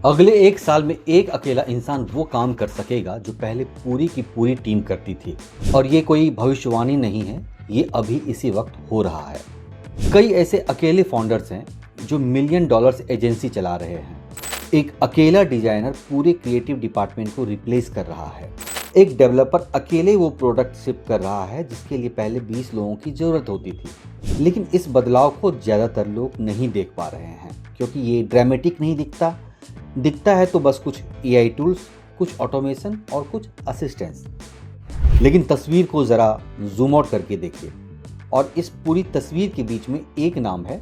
अगले 1 साल में एक अकेला इंसान वो काम कर सकेगा जो पहले पूरी की पूरी टीम करती थी। और ये कोई भविष्यवाणी नहीं है, ये अभी इसी वक्त हो रहा है। कई ऐसे अकेले फाउंडर्स हैं जो $1 मिलियन एजेंसी चला रहे हैं। एक अकेला डिजाइनर पूरे क्रिएटिव डिपार्टमेंट को रिप्लेस कर रहा है। एक डेवलपर अकेले वो प्रोडक्ट शिप कर रहा है जिसके लिए पहले 20 लोगों की जरूरत होती थी। लेकिन इस बदलाव को ज़्यादातर लोग नहीं देख पा रहे हैं क्योंकि ये ड्रामेटिक नहीं दिखता है तो बस कुछ AI टूल्स, कुछ ऑटोमेशन और कुछ असिस्टेंस। लेकिन तस्वीर को ज़रा जूम आउट करके देखिए और इस पूरी तस्वीर के बीच में एक नाम है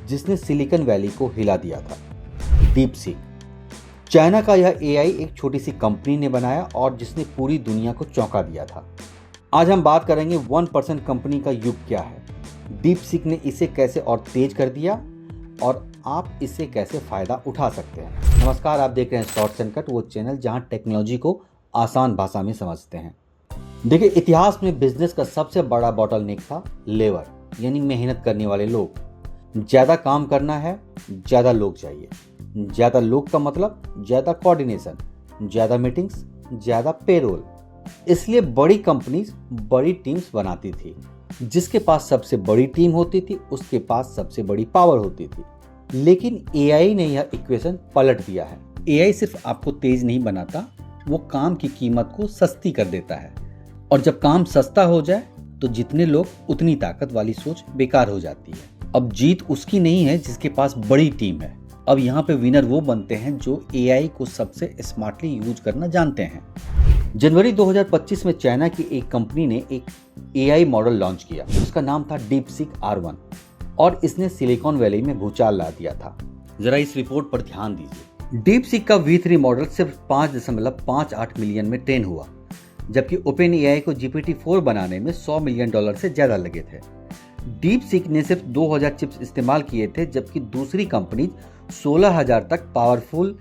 जिसने सिलिकॉन वैली को हिला दिया था, DeepSeek। चाइना का यह AI एक छोटी सी कंपनी ने बनाया और जिसने पूरी दुनिया को चौंका दिया था। आज हम बात करेंगे 1% कंपनी का युग क्या है, DeepSeek ने इसे कैसे और तेज कर दिया और आप इससे कैसे फ़ायदा उठा सकते हैं। नमस्कार, आप देख रहे हैं शॉर्ट्स एंड कट, वो चैनल जहां टेक्नोलॉजी को आसान भाषा में समझते हैं। देखिए, इतिहास में बिजनेस का सबसे बड़ा बॉटलनेक था लेबर, यानी मेहनत करने वाले लोग। ज़्यादा काम करना है, ज़्यादा लोग चाहिए। ज़्यादा लोग का मतलब ज़्यादा कोऑर्डिनेशन, ज़्यादा मीटिंग्स, ज़्यादा पेरोल। इसलिए बड़ी कंपनीज बड़ी टीम्स बनाती थी। जिसके पास सबसे बड़ी टीम होती थी उसके पास सबसे बड़ी पावर होती थी। लेकिन AI ने यह इक्वेशन पलट दिया है। AI सिर्फ आपको तेज नहीं बनाता, वो काम की कीमत को सस्ती कर देता है। और जब काम सस्ता हो जाए तो जितने लोग उतनी ताकत वाली सोच बेकार हो जाती है। अब जीत उसकी नहीं है जिसके पास बड़ी टीम है। अब यहाँ पे विनर वो बनते हैं जो AI को सबसे स्मार्टली यूज करना जानते हैं। जनवरी 2025 में चाइना की एक कंपनी ने एक AI मॉडल लॉन्च किया। उसका नाम था DeepSeek R1 और इसने सिलिकॉन वैली में भूचाल ला दिया था। जरा इस रिपोर्ट पर ध्यान दीजिए। DeepSeek का V3 मॉडल सिर्फ 5.58 मिलियन में ट्रेन हुआ, जबकि OpenAI को GPT-4 बनाने में $100 मिलियन से ज्यादा लगे थे। DeepSeek ने सिर्फ 2000 चिप्स इस्तेमाल किए थे, जबकि दूसरी कंपनी 16,000 तक पावरफुल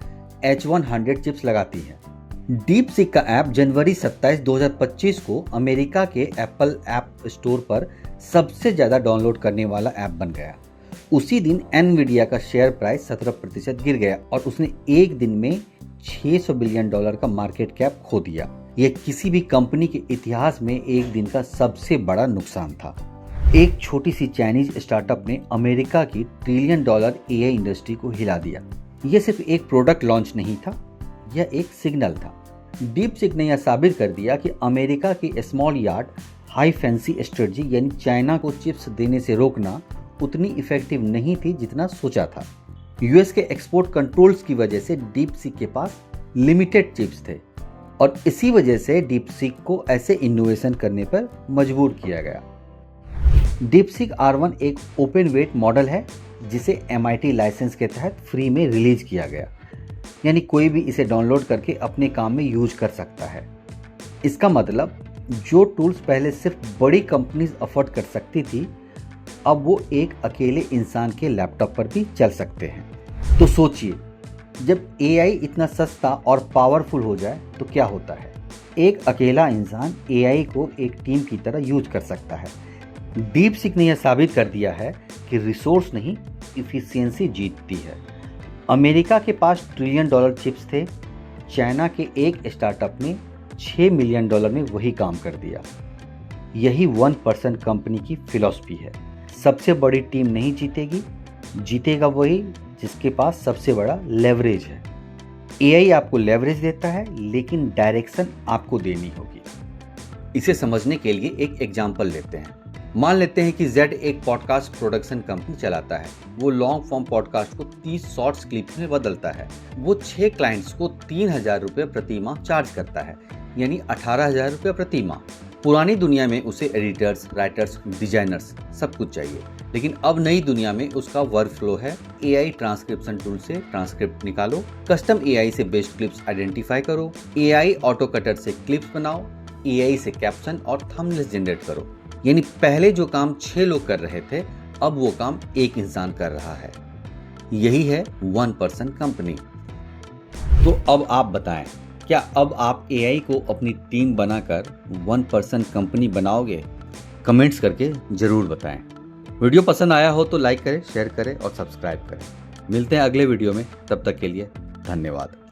H100 चिप्स लगाती है। DeepSeek का ऐप जनवरी 27, 2025 को अमेरिका के एप्पल ऐप स्टोर पर सबसे ज़्यादा डाउनलोड करने वाला ऐप बन गया। उसी दिन एनवीडिया का शेयर प्राइस 17% गिर गया और उसने एक दिन में $600 बिलियन का मार्केट कैप खो दिया। यह किसी भी कंपनी के इतिहास में एक दिन का सबसे बड़ा नुकसान था। एक छोटी सी चाइनीज स्टार्टअप ने अमेरिका की $1 ट्रिलियन AI इंडस्ट्री को हिला दिया। यह सिर्फ एक प्रोडक्ट लॉन्च नहीं था, यह एक सिग्नल था। DeepSeek ने यह साबित कर दिया कि अमेरिका की small yard high fancy strategy यानी चाइना को चिप्स देने से रोकना उतनी इफेक्टिव नहीं थी जितना सोचा था। US के एक्सपोर्ट कंट्रोल्स की वजह से DeepSeek के पास लिमिटेड चिप्स थे और इसी वजह से DeepSeek को ऐसे इनोवेशन करने पर मजबूर किया गया। DeepSeek R1 एक ओपन वेट मॉडल है जिसे MIT लाइसेंस के तहत फ्री में रिलीज किया गया, यानी कोई भी इसे डाउनलोड करके अपने काम में यूज कर सकता है। इसका मतलब जो टूल्स पहले सिर्फ बड़ी कंपनीज अफोर्ड कर सकती थी, अब वो एक अकेले इंसान के लैपटॉप पर भी चल सकते हैं। तो सोचिए, जब AI इतना सस्ता और पावरफुल हो जाए तो क्या होता है। एक अकेला इंसान AI को एक टीम की तरह यूज कर सकता है। DeepSeek ने यह साबित कर दिया है कि रिसोर्स नहीं, इफिशियंसी जीतती है। अमेरिका के पास $1 ट्रिलियन चिप्स थे, चाइना के एक स्टार्टअप ने $6 मिलियन में वही काम कर दिया। यही 1% कंपनी की फिलॉसफी है। सबसे बड़ी टीम नहीं जीतेगी, जीतेगा वही जिसके पास सबसे बड़ा लेवरेज है। AI आपको लेवरेज देता है, लेकिन डायरेक्शन आपको देनी होगी। इसे समझने के लिए एक एग्जाम्पल लेते हैं। मान लेते हैं कि Z एक पॉडकास्ट प्रोडक्शन कंपनी चलाता है। वो लॉन्ग फॉर्म पॉडकास्ट को 30 शॉर्ट्स क्लिप्स में बदलता है। वो 6 क्लाइंट्स को 3,000 रुपये प्रति माह चार्ज करता है, यानी 18,000 रुपये प्रति माह। पुरानी दुनिया में उसे एडिटर्स, राइटर्स, डिजाइनर्स सब कुछ चाहिए, लेकिन अब नई दुनिया में उसका वर्क फ्लो है AI ट्रांसक्रिप्शन टूल से ट्रांसक्रिप्ट निकालो, कस्टम AI से बेस्ट क्लिप्स आइडेंटिफाई करो, AI ऑटो कटर से क्लिप्स बनाओ, AI से कैप्शन और थंबनेल्स जनरेट करो। यानी पहले जो काम 6 लोग कर रहे थे, अब वो काम एक इंसान कर रहा है। यही है 1% कंपनी। तो अब आप बताएं, क्या अब आप AI को अपनी टीम बनाकर 1% कंपनी बनाओगे? कमेंट्स करके जरूर बताएं। वीडियो पसंद आया हो तो लाइक करें, शेयर करें और सब्सक्राइब करें। मिलते हैं अगले वीडियो में, तब तक के लिए धन्यवाद।